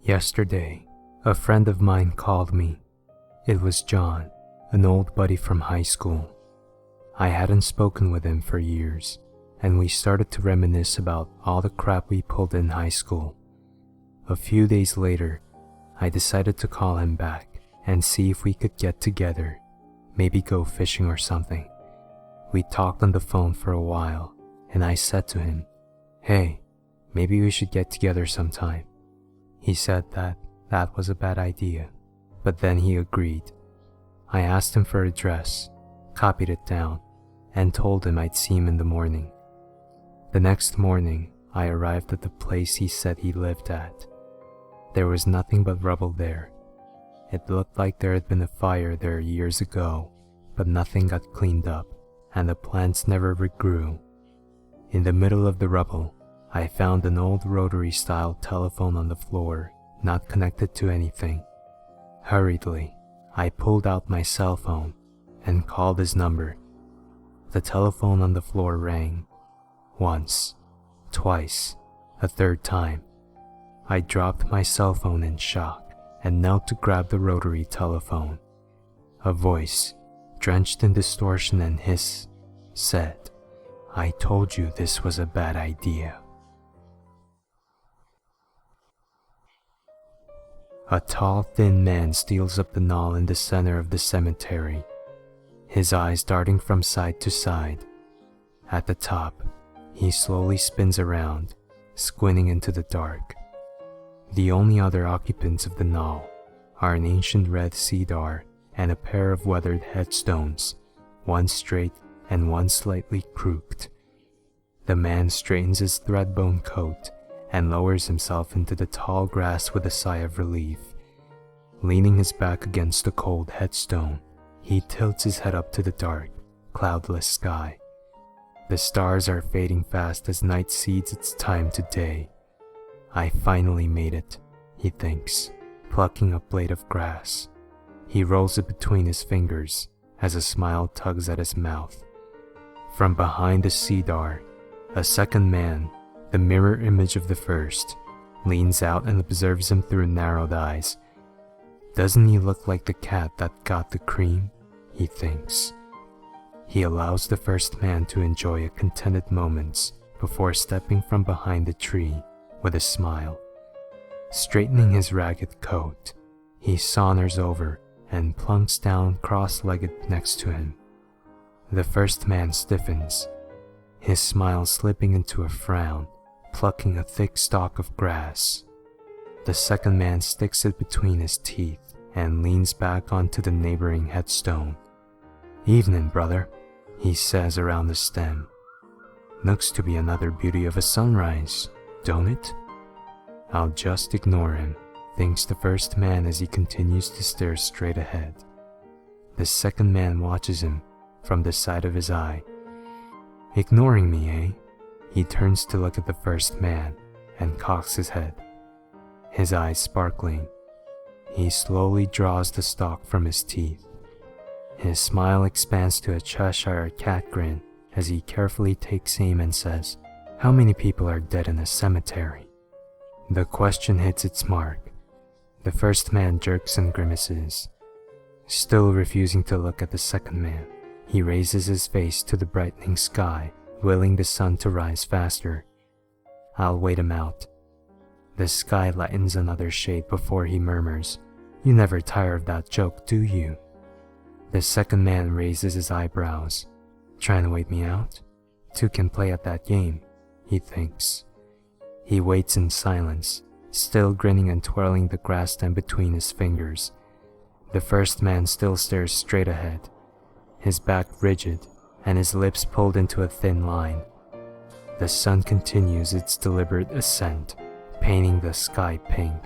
Yesterday, a friend of mine called me. It was John, an old buddy from high school. I hadn't spoken with him for years, and we started to reminisce about all the crap we pulled in high school. A few days later, I decided to call him back and see if we could get together, maybe go fishing or something. We talked on the phone for a while, and I said to him, "Hey, maybe we should get together sometime." He said that was a bad idea, but then he agreed. I asked him for an address, copied it down, and told him I'd see him in the morning. The next morning, I arrived at the place he said he lived at. There was nothing but rubble there. It looked like there had been a fire there years ago, but nothing got cleaned up, and the plants never regrew. In the middle of the rubble, I found an old rotary-style telephone on the floor, not connected to anything. Hurriedly, I pulled out my cell phone and called his number. The telephone on the floor rang. Once, twice, a third time. I dropped my cell phone in shock and knelt to grab the rotary telephone. A voice, drenched in distortion and hiss, said, "I told you this was a bad idea." A tall, thin man steals up the knoll in the center of the cemetery, his eyes darting from side to side. At the top, he slowly spins around, squinting into the dark. The only other occupants of the knoll are an ancient red cedar and a pair of weathered headstones, one straight and one slightly crooked. The man straightens his threadbone coat and lowers himself into the tall grass with a sigh of relief. Leaning his back against the cold headstone, he tilts his head up to the dark, cloudless sky. The stars are fading fast as night cedes its time to day. I finally made it, he thinks, plucking a blade of grass. He rolls it between his fingers as a smile tugs at his mouth. From behind the cedar, a second man, the mirror image of the first, leans out and observes him through narrowed eyes. Doesn't he look like the cat that got the cream? He thinks. He allows the first man to enjoy a contented moment before stepping from behind the tree with a smile. Straightening his ragged coat, he saunters over and plunks down cross-legged next to him. The first man stiffens, his smile slipping into a frown, plucking a thick stalk of grass. The second man sticks it between his teeth and leans back onto the neighboring headstone. "Evening, brother," he says around the stem. "Looks to be another beauty of a sunrise, don't it?" I'll just ignore him, thinks the first man as he continues to stare straight ahead. The second man watches him from the side of his eye. "Ignoring me, eh?" He turns to look at the first man and cocks his head, his eyes sparkling. He slowly draws the stalk from his teeth. His smile expands to a Cheshire cat grin as he carefully takes aim and says, "How many people are dead in a cemetery?" The question hits its mark. The first man jerks and grimaces. Still refusing to look at the second man, he raises his face to the brightening sky, willing the sun to rise faster. I'll wait him out. The sky lightens another shade before he murmurs, "You never tire of that joke, do you?" The second man raises his eyebrows. "Trying to wait me out? Two can play at that game," he thinks. He waits in silence, still grinning and twirling the grass stem between his fingers. The first man still stares straight ahead, his back rigid and his lips pulled into a thin line. The sun continues its deliberate ascent, painting the sky pink.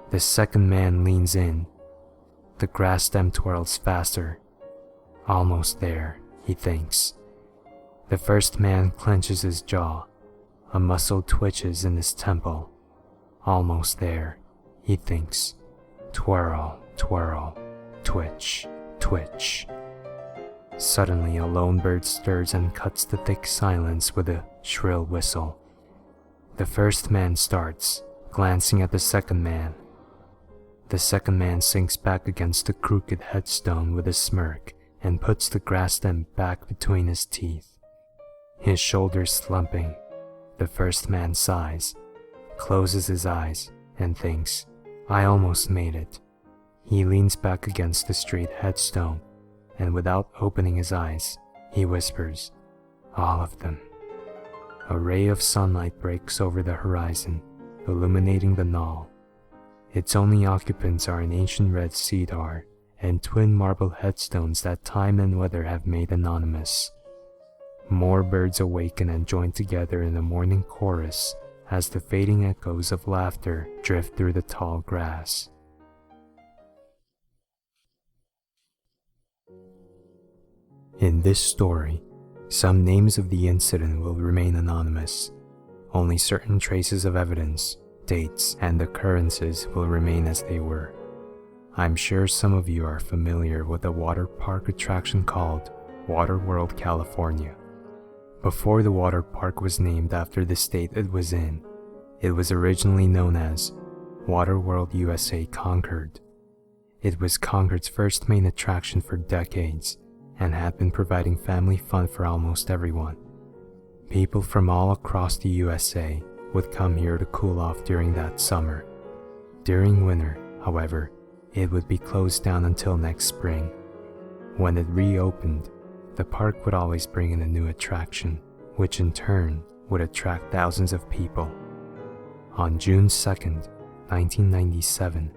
The second man leans in. The grass stem twirls faster. Almost there, he thinks. The first man clenches his jaw. A muscle twitches in his temple. Almost there, he thinks. Twirl, twirl, twitch, twitch. Suddenly, a lone bird stirs and cuts the thick silence with a shrill whistle. The first man starts, glancing at the second man. The second man sinks back against the crooked headstone with a smirk and puts the grass stem back between his teeth. His shoulders slumping, the first man sighs, closes his eyes, and thinks, "I almost made it." He leans back against the straight headstone, and without opening his eyes, he whispers, "All of them." A ray of sunlight breaks over the horizon, illuminating the knoll. Its only occupants are an ancient red cedar and twin marble headstones that time and weather have made anonymous. More birds awaken and join together in a morning chorus as the fading echoes of laughter drift through the tall grass. In this story, some names of the incident will remain anonymous. Only certain traces of evidence, dates, and occurrences will remain as they were. I'm sure some of you are familiar with a water park attraction called Water World, California. Before the water park was named after the state it was in, it was originally known as Water World USA Concord. It was Concord's first main attraction for decades and had been providing family fun for almost everyone. People from all across the USA would come here to cool off during that summer. During winter, however, it would be closed down until next spring. When it reopened, the park would always bring in a new attraction, which in turn would attract thousands of people. On June 2nd, 1997,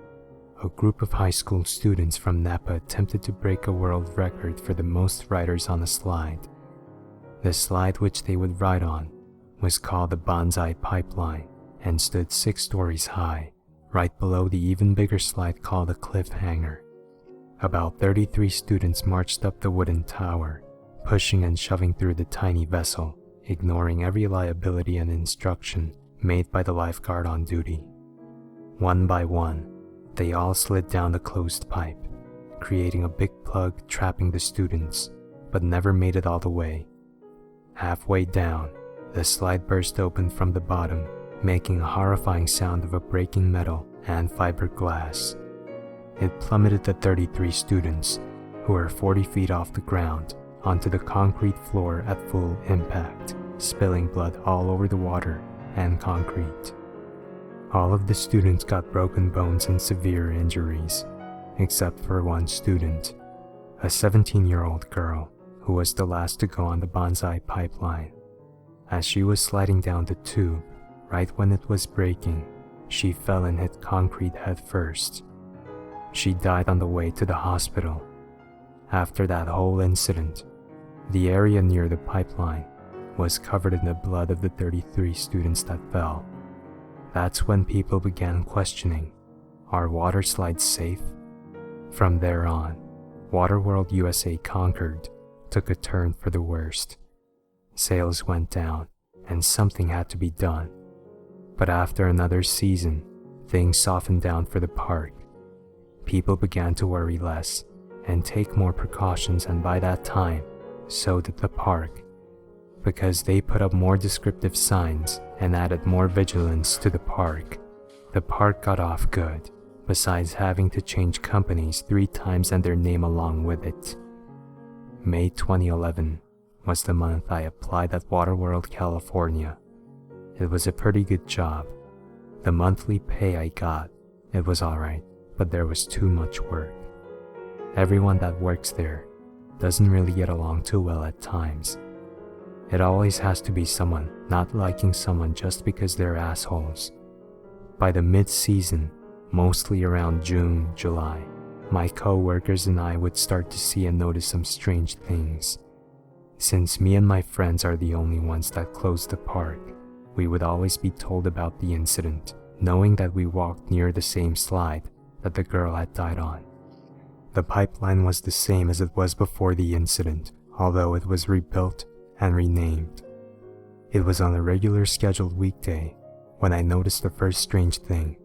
a group of high school students from Napa attempted to break a world record for the most riders on a slide. The slide which they would ride on was called the Bonsai Pipeline and stood 6 stories high, right below the even bigger slide called the Cliffhanger. About 33 students marched up the wooden tower, pushing and shoving through the tiny vessel, ignoring every liability and instruction made by the lifeguard on duty. One by one, they all slid down the closed pipe, creating a big plug trapping the students, but never made it all the way. Halfway down, the slide burst open from the bottom, making a horrifying sound of a breaking metal and fiberglass. It plummeted the 33 students, who were 40 feet off the ground, onto the concrete floor at full impact, spilling blood all over the water and concrete. All of the students got broken bones and severe injuries, except for one student, a 17-year-old girl who was the last to go on the Bonsai Pipeline. As she was sliding down the tube, right when it was breaking, she fell and hit concrete head first. She died on the way to the hospital. After that whole incident, the area near the pipeline was covered in the blood of the 33 students that fell. That's when people began questioning, are water slides safe? From there on, Waterworld USA Concord took a turn for the worst. Sales went down and something had to be done. But after another season, things softened down for the park. People began to worry less and take more precautions, and by that time, so did the park, because they put up more descriptive signs and added more vigilance to the park. The park got off good, besides having to change companies 3 times and their name along with it. May 2011 was the month I applied at Waterworld, California. It was a pretty good job. The monthly pay I got, it was alright, but there was too much work. Everyone that works there doesn't really get along too well at times. It always has to be someone not liking someone just because they're assholes. By the mid-season, mostly around June, July, my co-workers and I would start to see and notice some strange things. Since me and my friends are the only ones that closed the park, we would always be told about the incident, knowing that we walked near the same slide that the girl had died on. The pipeline was the same as it was before the incident, although it was rebuilt and renamed. It was on a regular scheduled weekday when I noticed the first strange thing.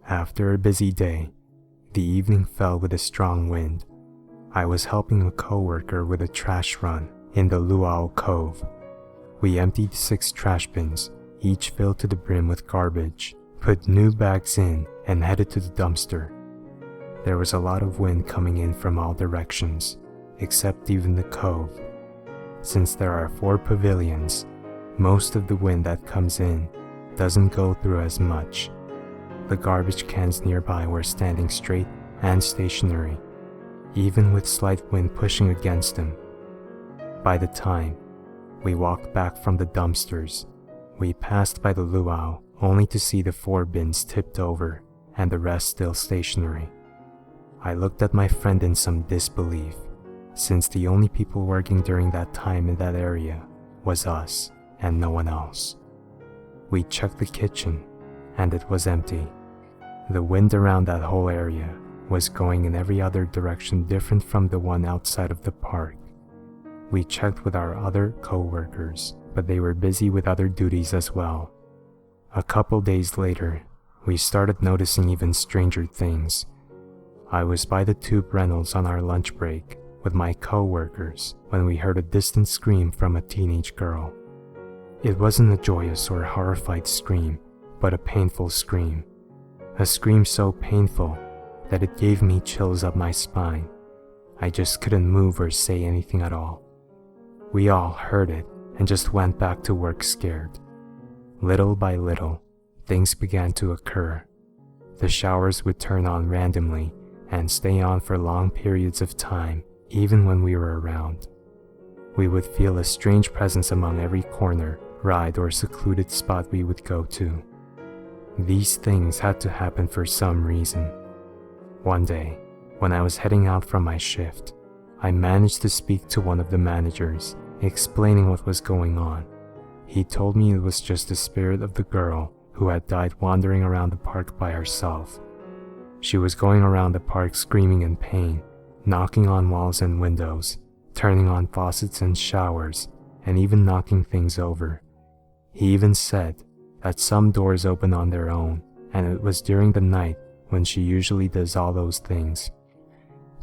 After a busy day, the evening fell with a strong wind. I was helping a coworker with a trash run in the Luau Cove. We emptied 6 trash bins, each filled to the brim with garbage, put new bags in, and headed to the dumpster. There was a lot of wind coming in from all directions, except even the cove. Since there are 4 pavilions, most of the wind that comes in doesn't go through as much. The garbage cans nearby were standing straight and stationary, even with slight wind pushing against them. By the time we walked back from the dumpsters, we passed by the luau only to see the 4 bins tipped over and the rest still stationary. I looked at my friend in some disbelief, since the only people working during that time in that area was us and no one else. We checked the kitchen, and it was empty. The wind around that whole area was going in every other direction different from the one outside of the park. We checked with our other co-workers, but they were busy with other duties as well. A couple days later, we started noticing even stranger things. I was by the Tube Reynolds on our lunch break with my co-workers when we heard a distant scream from a teenage girl. It wasn't a joyous or horrified scream, but a painful scream. A scream so painful that it gave me chills up my spine. I just couldn't move or say anything at all. We all heard it and just went back to work scared. Little by little, things began to occur. The showers would turn on randomly and stay on for long periods of time, even when we were around. We would feel a strange presence among every corner, ride, or secluded spot we would go to. These things had to happen for some reason. One day, when I was heading out from my shift, I managed to speak to one of the managers, explaining what was going on. He told me it was just the spirit of the girl who had died wandering around the park by herself. She was going around the park screaming in pain, knocking on walls and windows, turning on faucets and showers, and even knocking things over. He even said that some doors open on their own, and it was during the night when she usually does all those things.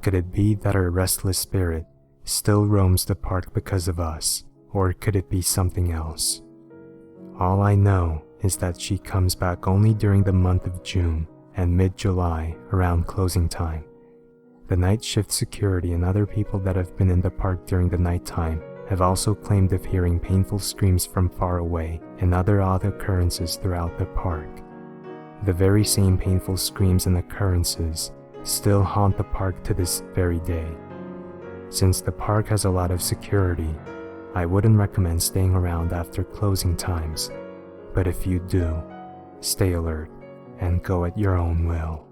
Could it be that her restless spirit still roams the park because of us, or could it be something else? All I know is that she comes back only during the month of June and mid-July around closing time. The night shift security and other people that have been in the park during the nighttime have also claimed of hearing painful screams from far away and other odd occurrences throughout the park. The very same painful screams and occurrences still haunt the park to this very day. Since the park has a lot of security, I wouldn't recommend staying around after closing times, but if you do, stay alert and go at your own will.